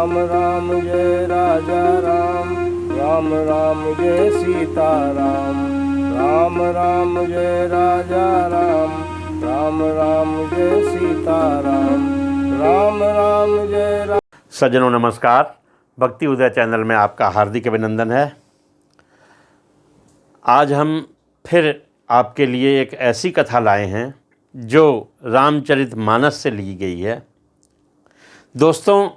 राम राम जय राजा राम, राम राम जय सीता राम, राम राम जय राजा राम, राम राम जय सीता राम, राम राम जय राम। सज्जनों नमस्कार, भक्ति उदय चैनल में आपका हार्दिक अभिनंदन है। आज हम फिर आपके लिए एक ऐसी कथा लाए हैं जो रामचरितमानस से ली गई है। दोस्तों,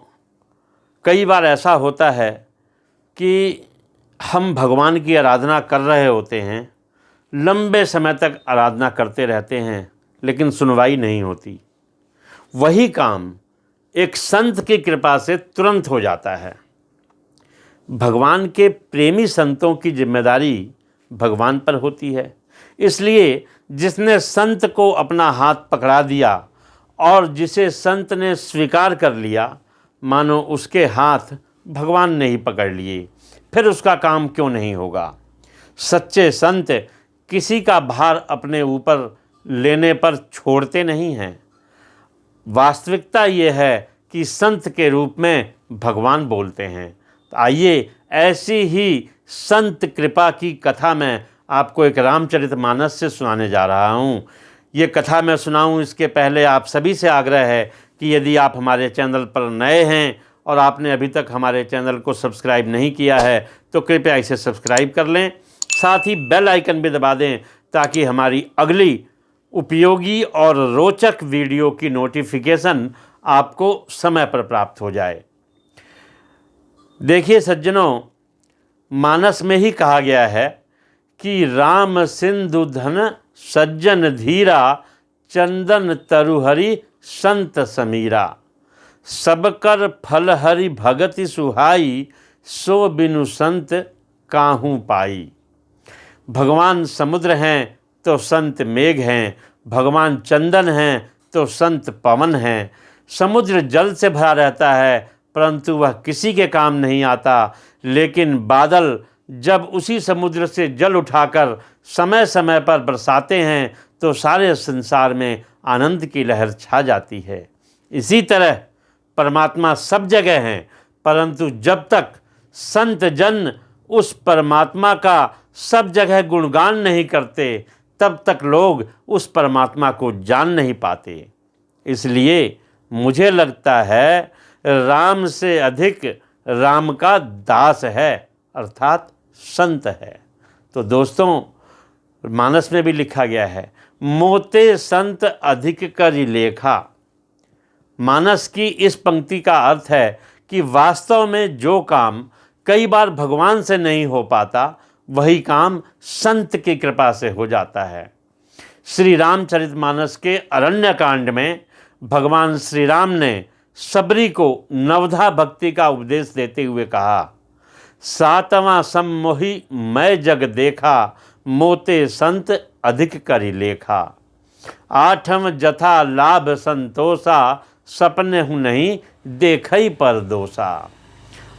कई बार ऐसा होता है कि हम भगवान की आराधना कर रहे होते हैं, लंबे समय तक आराधना करते रहते हैं, लेकिन सुनवाई नहीं होती। वही काम एक संत की कृपा से तुरंत हो जाता है। भगवान के प्रेमी संतों की जिम्मेदारी भगवान पर होती है, इसलिए जिसने संत को अपना हाथ पकड़ा दिया और जिसे संत ने स्वीकार कर लिया, मानो उसके हाथ भगवान ने ही पकड़ लिए, फिर उसका काम क्यों नहीं होगा। सच्चे संत किसी का भार अपने ऊपर लेने पर छोड़ते नहीं हैं। वास्तविकता ये है कि संत के रूप में भगवान बोलते हैं। तो आइए ऐसी ही संत कृपा की कथा मैं आपको एक रामचरितमानस से सुनाने जा रहा हूँ। ये कथा मैं सुनाऊँ इसके पहले आप सभी से आग्रह है कि यदि आप हमारे चैनल पर नए हैं और आपने अभी तक हमारे चैनल को सब्सक्राइब नहीं किया है तो कृपया इसे सब्सक्राइब कर लें, साथ ही बेल आइकन भी दबा दें ताकि हमारी अगली उपयोगी और रोचक वीडियो की नोटिफिकेशन आपको समय पर प्राप्त हो जाए। देखिए सज्जनों, मानस में ही कहा गया है कि राम सिंधु धन सज्जन धीरा, चंदन तरुहरि संत समीरा, सब कर फल हरि भगति सुहाई, सो बिनु संत काहू पाई। भगवान समुद्र हैं तो संत मेघ हैं, भगवान चंदन हैं तो संत पवन हैं। समुद्र जल से भरा रहता है परंतु वह किसी के काम नहीं आता, लेकिन बादल जब उसी समुद्र से जल उठाकर समय समय पर बरसाते हैं तो सारे संसार में आनंद की लहर छा जाती है। इसी तरह परमात्मा सब जगह हैं, परंतु जब तक संत जन उस परमात्मा का सब जगह गुणगान नहीं करते तब तक लोग उस परमात्मा को जान नहीं पाते। इसलिए मुझे लगता है राम से अधिक राम का दास है, अर्थात संत है। तो दोस्तों, मानस में भी लिखा गया है, मोते संत अधिक करि लेखा। मानस की इस पंक्ति का अर्थ है कि वास्तव में जो काम कई बार भगवान से नहीं हो पाता, वही काम संत की कृपा से हो जाता है। श्री रामचरितमानस के अरण्य कांड में भगवान श्री राम ने सबरी को नवधा भक्ति का उपदेश देते हुए कहा, सातवां सम्मोहि मैं जग देखा, मोते संत अधिक करि लेखा। आठम जथा लाभ संतोषा, सपने हूँ नहीं देखई पर दोषा।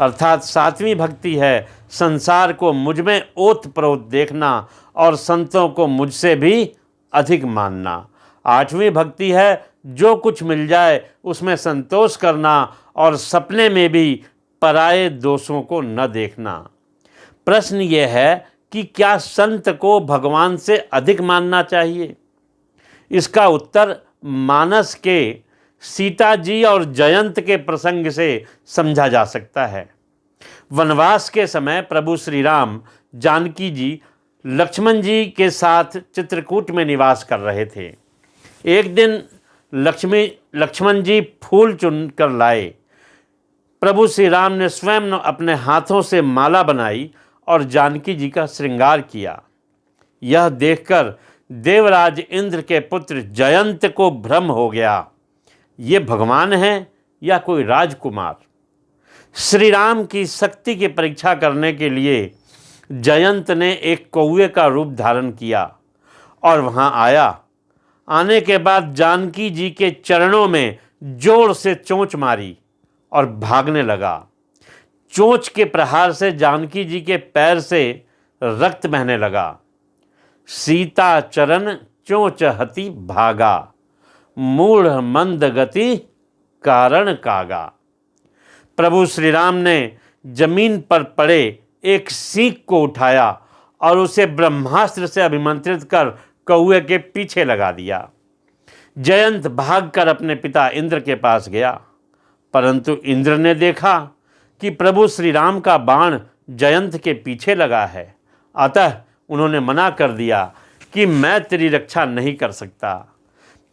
अर्थात सातवीं भक्ति है संसार को मुझ में ओत प्रोत देखना और संतों को मुझसे भी अधिक मानना। आठवीं भक्ति है जो कुछ मिल जाए उसमें संतोष करना और सपने में भी पराये दोषों को न देखना। प्रश्न ये है कि क्या संत को भगवान से अधिक मानना चाहिए? इसका उत्तर मानस के सीता जी और जयंत के प्रसंग से समझा जा सकता है। वनवास के समय प्रभु श्री राम जानकी जी लक्ष्मण जी के साथ चित्रकूट में निवास कर रहे थे। एक दिन लक्ष्मण जी फूल चुन कर लाए। प्रभु श्री राम ने स्वयं अपने हाथों से माला बनाई और जानकी जी का श्रृंगार किया। यह देखकर देवराज इंद्र के पुत्र जयंत को भ्रम हो गया, ये भगवान हैं या कोई राजकुमार। श्री राम की शक्ति की परीक्षा करने के लिए जयंत ने एक कौवे का रूप धारण किया और वहाँ आया। आने के बाद जानकी जी के चरणों में जोर से चोंच मारी और भागने लगा। चोंच के प्रहार से जानकी जी के पैर से रक्त बहने लगा। सीता चरण चोंच हति भागा, मूढ़ मंद गति कारण कागा। प्रभु श्री राम ने जमीन पर पड़े एक सींग को उठाया और उसे ब्रह्मास्त्र से अभिमंत्रित कर कौए के पीछे लगा दिया। जयंत भागकर अपने पिता इंद्र के पास गया, परंतु इंद्र ने देखा कि प्रभु श्री राम का बाण जयंत के पीछे लगा है, अतः उन्होंने मना कर दिया कि मैं तेरी रक्षा नहीं कर सकता।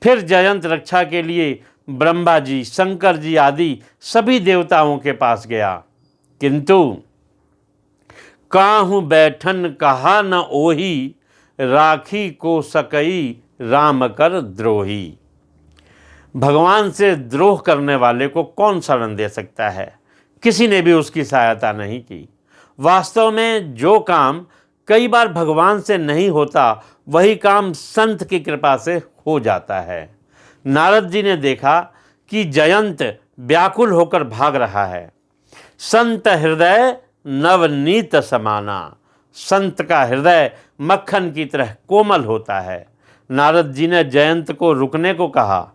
फिर जयंत रक्षा के लिए ब्रह्मा जी, शंकर जी आदि सभी देवताओं के पास गया, किंतु काहू बैठन कहा न ओही, राखी को सकई राम कर द्रोही। भगवान से द्रोह करने वाले को कौन शरण दे सकता है? किसी ने भी उसकी सहायता नहीं की। वास्तव में जो काम कई बार भगवान से नहीं होता, वही काम संत की कृपा से हो जाता है। नारद जी ने देखा कि जयंत व्याकुल होकर भाग रहा है। संत हृदय नवनीत समाना, संत का हृदय मक्खन की तरह कोमल होता है। नारद जी ने जयंत को रुकने को कहा।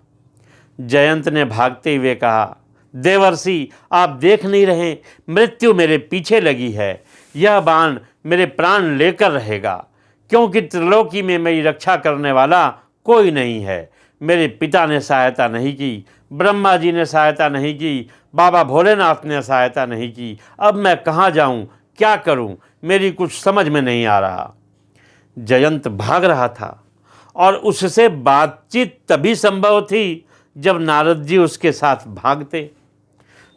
जयंत ने भागते हुए कहा, देवर्षि, आप देख नहीं रहे, मृत्यु मेरे पीछे लगी है। यह बाण मेरे प्राण लेकर रहेगा, क्योंकि त्रिलोकी में मेरी रक्षा करने वाला कोई नहीं है। मेरे पिता ने सहायता नहीं की, ब्रह्मा जी ने सहायता नहीं की, बाबा भोलेनाथ ने सहायता नहीं की। अब मैं कहाँ जाऊँ, क्या करूँ, मेरी कुछ समझ में नहीं आ रहा। जयंत भाग रहा था और उससे बातचीत तभी संभव थी जब नारद जी उसके साथ भागते।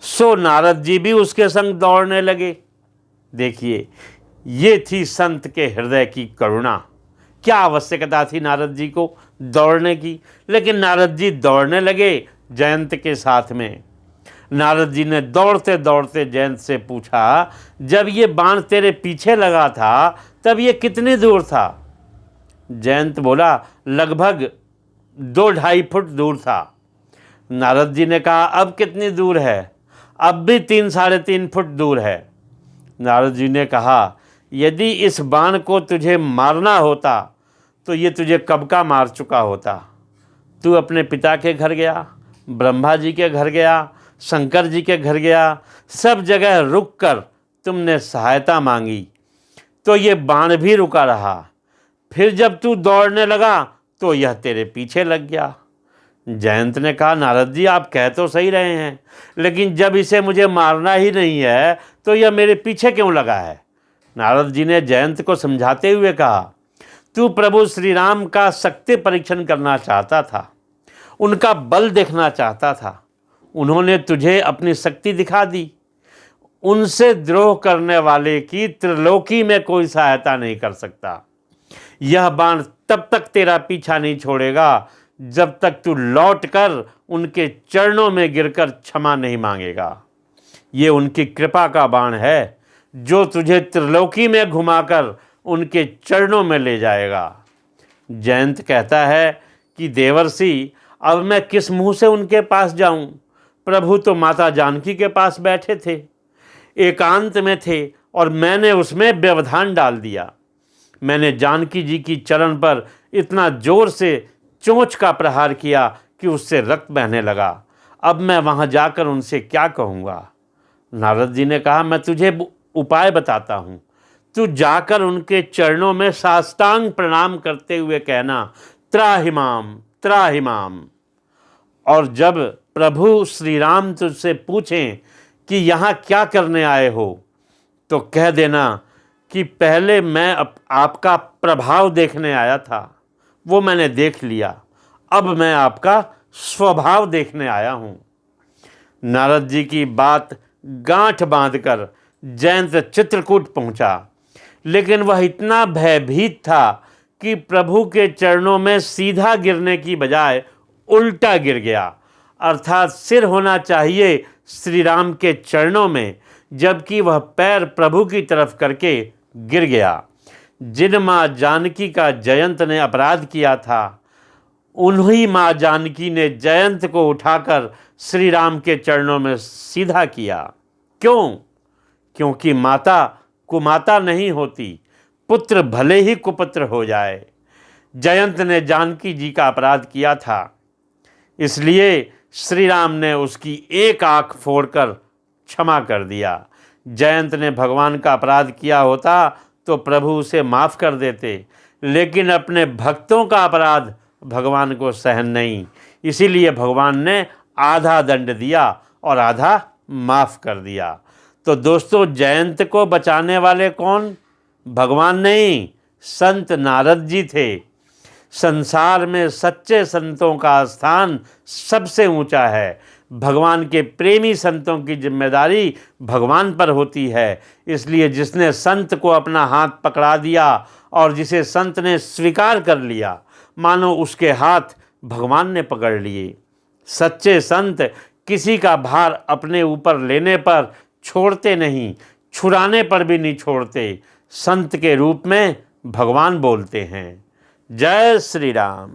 सो नारद जी भी उसके संग दौड़ने लगे। देखिए, ये थी संत के हृदय की करुणा। क्या आवश्यकता थी नारद जी को दौड़ने की, लेकिन नारद जी दौड़ने लगे जयंत के साथ में। नारद जी ने दौड़ते दौड़ते जयंत से पूछा, जब ये बाण तेरे पीछे लगा था तब ये कितनी दूर था? जयंत बोला, लगभग 2-2.5 फुट दूर था। नारद जी ने कहा, अब कितनी दूर है? अब भी 3-3.5 फुट दूर है। नारद जी ने कहा, यदि इस बाण को तुझे मारना होता तो ये तुझे कब का मार चुका होता। तू अपने पिता के घर गया, ब्रह्मा जी के घर गया, शंकर जी के घर गया, सब जगह रुक कर तुमने सहायता मांगी, तो ये बाण भी रुका रहा। फिर जब तू दौड़ने लगा तो यह तेरे पीछे लग गया। जयंत ने कहा, नारद जी, आप कह तो सही रहे हैं, लेकिन जब इसे मुझे मारना ही नहीं है तो यह मेरे पीछे क्यों लगा है? नारद जी ने जयंत को समझाते हुए कहा, तू प्रभु श्री राम का शक्ति परीक्षण करना चाहता था, उनका बल देखना चाहता था। उन्होंने तुझे अपनी शक्ति दिखा दी। उनसे द्रोह करने वाले की त्रिलोकी में कोई सहायता नहीं कर सकता। यह बाण तब तक तेरा पीछा नहीं छोड़ेगा जब तक तू लौटकर उनके चरणों में गिरकर क्षमा नहीं मांगेगा। ये उनकी कृपा का बाण है जो तुझे त्रिलोकी में घुमाकर उनके चरणों में ले जाएगा। जयंत कहता है कि देवर्षि, अब मैं किस मुंह से उनके पास जाऊं? प्रभु तो माता जानकी के पास बैठे थे, एकांत में थे, और मैंने उसमें व्यवधान डाल दिया। मैंने जानकी जी की चरण पर इतना जोर से चोंच का प्रहार किया कि उससे रक्त बहने लगा। अब मैं वहाँ जाकर उनसे क्या कहूँगा? नारद जी ने कहा, मैं तुझे उपाय बताता हूँ। तू जाकर उनके चरणों में साष्टांग प्रणाम करते हुए कहना, त्राहिमाम त्राहिमाम। और जब प्रभु श्री राम तुझसे पूछें कि यहाँ क्या करने आए हो, तो कह देना कि पहले मैं आपका प्रभाव देखने आया था, वो मैंने देख लिया। अब मैं आपका स्वभाव देखने आया हूँ। नारद जी की बात गांठ बांधकर जयंत चित्रकूट पहुँचा, लेकिन वह इतना भयभीत था कि प्रभु के चरणों में सीधा गिरने की बजाय उल्टा गिर गया, अर्थात सिर होना चाहिए श्री राम के चरणों में, जबकि वह पैर प्रभु की तरफ करके गिर गया। जिन माँ जानकी का जयंत ने अपराध किया था, उन्हीं माँ जानकी ने जयंत को उठाकर श्री राम के चरणों में सीधा किया। क्यों? क्योंकि माता कुमाता नहीं होती, पुत्र भले ही कुपुत्र हो जाए। जयंत ने जानकी जी का अपराध किया था, इसलिए श्री राम ने उसकी एक आँख फोड़कर क्षमा कर दिया। जयंत ने भगवान का अपराध किया होता तो प्रभु उसे माफ़ कर देते, लेकिन अपने भक्तों का अपराध भगवान को सहन नहीं, इसीलिए भगवान ने आधा दंड दिया और आधा माफ़ कर दिया। तो दोस्तों, जयंत को बचाने वाले कौन? भगवान नहीं, संत नारद जी थे। संसार में सच्चे संतों का स्थान सबसे ऊंचा है। भगवान के प्रेमी संतों की जिम्मेदारी भगवान पर होती है। इसलिए जिसने संत को अपना हाथ पकड़ा दिया और जिसे संत ने स्वीकार कर लिया, मानो उसके हाथ भगवान ने पकड़ लिए। सच्चे संत किसी का भार अपने ऊपर लेने पर छोड़ते नहीं, छुड़ाने पर भी नहीं छोड़ते। संत के रूप में भगवान बोलते हैं। जय श्री राम।